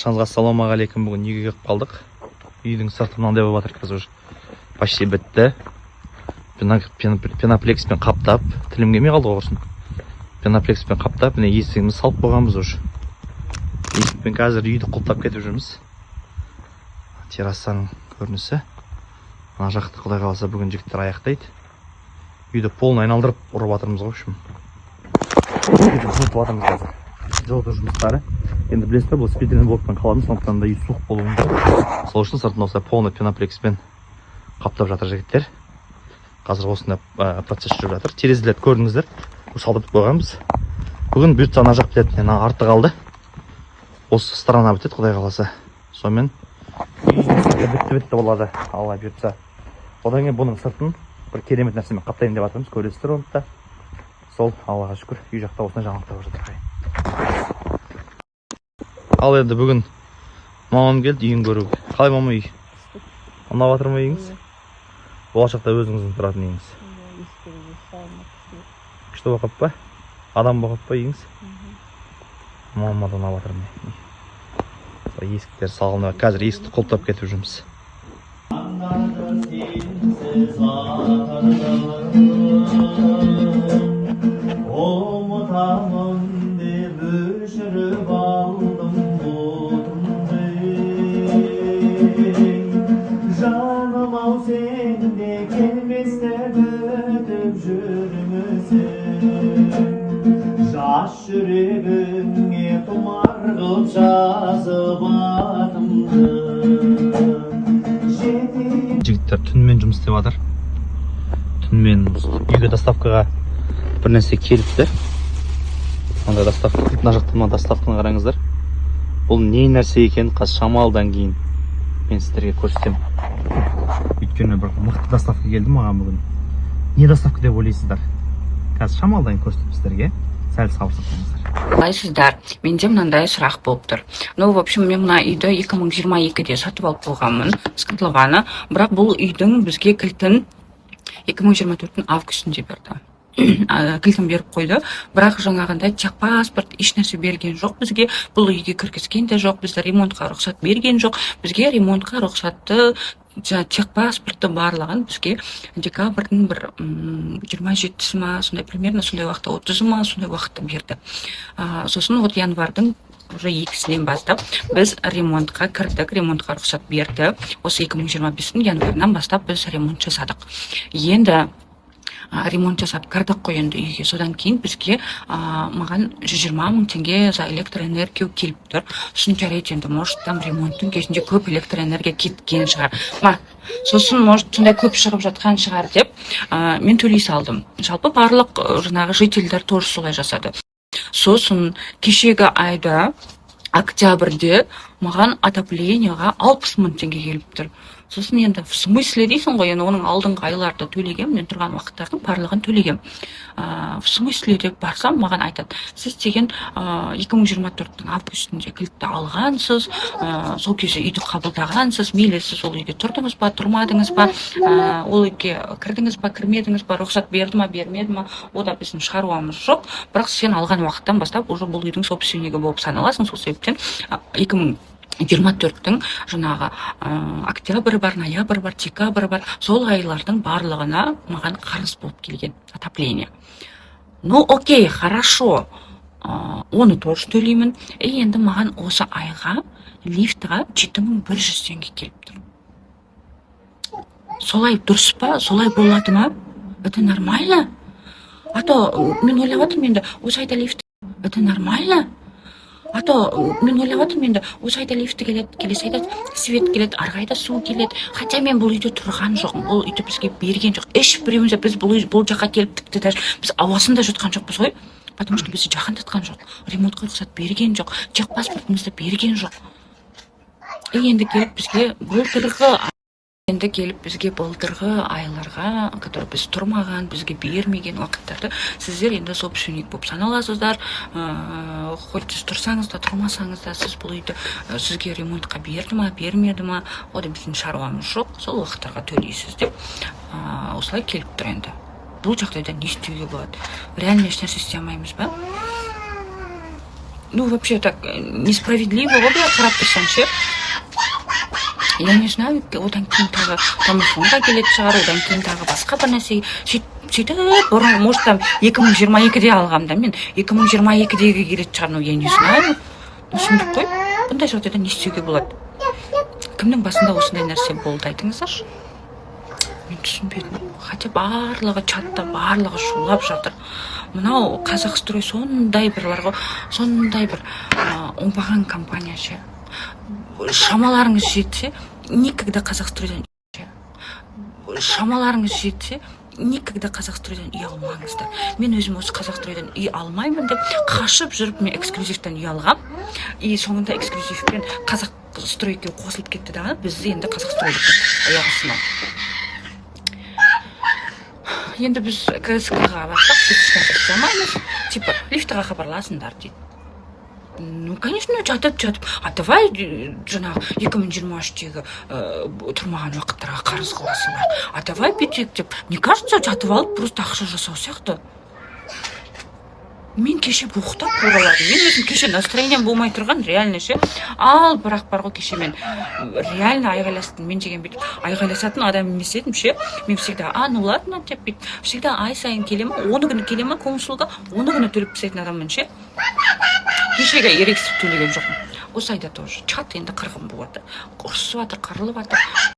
Шаңызға ассалаумағалейкум. Бүгін үйге келіп қалдық. Үйдің сырты мынандай болып жатыр. Қазір почти бітті. Пеноплекспен қаптап, тілім келмей қалды ғой құрсын. Пеноплекспен қаптап, міне есігімізді салып қойғанбыз уже. Есікпен қазір үйді құлттап кетіп жүрміз. Террасаның көрінісі. Мына жақты құдай қаласа бүгін жігіттер аяқтайды. Үйді полын айналдырып ұрып жатырмыз ғой. Үйді жылытып жатырмыз қазір. Жылыту жұмыстары. Енді білесіздер, бұл спидрен блоктан қаламыз, сондықтан да үй суық болуы мүмкін. Сол үшін сыртын осылай полный пеноплекспен қаптап жатыр жігіттер. Қазір осында процесс жүріп жатыр. Терезелерді көрдіңіздер. Салдырып қойғанбыз. Бүгін бұйыртса ана жақ бітетін, арты қалды. Осы сторона бітеді, құдай қаласа. Сонымен бітті болады, Алла бұйыртса. Одан кейін бұның сыртын бір керемет нәрсемен қаптайын деп жатырмыз. Көресіздер оны да. Сол, Аллаға шүкір, үй жақта осындай жаңалықтар жатыр. Ал енді бүгін мамам келді үйін көруге. Қалай мама үй? Ұнап жатыр ма үйіңіз? Болашақта өзіңіздің тұратын үйіңіз? Күшті болып па? Адам болып па үйіңіз? Мамама да ұнап жатыр ма? Есіктер салғанда қазір есікті құлттап кетіп жүрміз. Жас жүрегіңе тұмар қылып жазып атымды. Жігіттер түнімен жұмыс істеп жатыр. Түнімен үйге доставкаға бір нәрсе келіпті. Мына доставка, мына жақтан доставканы қараңыздар. Бұл не нәрсе екен, қазір шамалдан кейін мен сіздерге көрсетемін. Өйткені бір мықты доставка келді маған бүгін. Не доставка деп ойлайсыздар? Қазір шамалдан көрсетіп сіздерге. Сәл сабырсыз болыңыздар. Қалайсыздар? Менде мынандай сұрақ болып тұр. Ну, в общем, мен мына үйді 2022-де сатып алып қойғанмын, скотлованы. Бірақ бұл үйдің бізге кілтін 2024-тің августінде берді. Кілтін беріп қойды. Бірақ жаңағындай техпаспорт еш нәрсе берген жоқ бізге. Бұл үйге кіргізген де жоқ. Бізді ремонтқа рұқсат берген жоқ. Бізге ремонтқа рұқсатты техпаспорты барлығын бізге декабрьдің бір 27-сі ма, сондай примерно сондай уақытта 30-ы ма, сондай уақытта берді. Сосын вот январдың уже 2-сінен бастап біз ремонтқа кірдік, ремонтқа рұқсат берді. Осы 2025-дің январынан бастап біз ремонт жасадық. Енді ремонт жасап кірдік қой енді үйге. Содан кейін бізге маған 120 мың теңге за электроэнергия келіп тұр. Сосын жарайды енді, может там ремонттың кезінде көп электроэнергия кеткен шығар. Сосын может сондай көп шығып жатқан шығар деп мен төлей салдым. Жалпы барлық жаңағы жительдер тоже солай жасады. Сосын кешегі айда октябрьде маған отопленияға 60 мың теңге келіп тұр. Сосын енді в смысле дейсің ғой, енді оның алдыңғы айларды төлегем, мен тұрған уақыттардың барлығын төлегем. В смысле деп барсам, маған айтады, сіз деген 2024-тің августінде кілтті алғансыз, сол кезде үйді қабылдағансыз, мейлі сіз ол үйде тұрдыңыз ба, тұрмадыңыз ба, ол үйге кірдіңіз ба, кірмедіңіз ба, рұқсат берді ма, бермеді ма, о да біздің шаруамыз жоқ. Бірақ сен алған уақыттан бастап уже бұл үйдің собственнигі болып саналасың. Сол себептен 2024-тің жаңағы октябрь бар, ноябрь бар, декабрь бар, сол айлардың барлығына маған қарыз болып келген отопление. Ну, окей, хорошо, оны тоже төлеймін. Енді маған осы айға лифтіға 7100 теңге келіп тұр. Солай дұрыс па? Солай болады ма? Это нормально? А то мен ойлап отырмын енді, осы айда лифт, это нормально? А то мен ойлап отырмын енді, осы айда лифті келеді, келесі айда свет келеді, арғы айда су келеді. Хотя мен бұл үйде тұрған жоқпын, бұл үйді бізге берген жоқ. Біреуіміз біз бұл жаққа келіп тіпті даже біз ауасында жұтқан жоқпыз ғой. Потому что бізді жақындатқан жоқ. Ремонтқа рұқсат берген жоқ. Техпаспортымызды берген жоқ. Енді келіп бізге былтырғы айларға, который біз тұрмаған, бізге бермеген уақыттарды сіздер енді собственник болып саналасыздар. Хоть сіз тұрсаңыз да, тұрмасаңыз да, сіз бұл үйді сізге ремонтқа берді ма, бермеді ма, ода біздің шаруамыз жоқ, сол уақыттарға төлейсіз деп осылай келіп тұр енді. Бұл жағдайда не істеуге болады? Реально еш нәрсе істей алмаймыз ба? ну вообще так несправедливо ғой былай қарап тұрсаң ше. Я не знаю, одан кейін тағы домофонға келетін шығар, одан кейін тағы басқа бір нәрсе сөйтіп бұрын, может там 2022-де алғам да мен 2022-дегі келетін шығар, ну я не знаю. Сұмдық қой, бұндай жағдайда не істеуге болады? Кімнің басында осындай нәрсе болды, айтыңыздаршы. Мен түсінбедім. Хотя барлығы чатта, барлығы шулап жатыр. Мынау Қазақстрой сондай бір оңбаған компания ше. Шамаларыңыз жетсе, никогда Қазақстройдан үй алмаңыздар. Мен өзім осы Қазақстройдан үй алмаймын деп қашып жүріп мен эксклюзивтен үй алғам. И соңында эксклюзивпен Қазақстройге қосылып кетті дағы, бізді енді Қазақстройда кетті аяғысына. Енді біз КСК-ға барсақ, біз жасамаймыз. Типа, лифтіға хабарласыңдар дейді. Ну, конечно, жатып, а давай жаңағы 2023-тегі тұрмаған уақыттарға қарыз қыласыңдар. А давай бүйттік деп. Мне кажется, жатып алып, просто ақша жасау сияқты. Мен кеше бұқтап қораладым. Мен өзім кеше настроением болмай тұрған, реально ше. Ал бірақ бар ғой кеше мен реально айғайластым. Мен деген бүйтіп айғайласатын адам емес едім ше. Мен всегда, ну ладно деп бүйтіп. Всегда ай сайын келемін, 10 күні келемін консулға, 10 күні төлеп тастайтын адаммын ше. Кешеге ерексіп төлеген жоқпын. Осы айда тоже чат енді қырғын болады. Ұрысып жатыр, қырылып жатыр.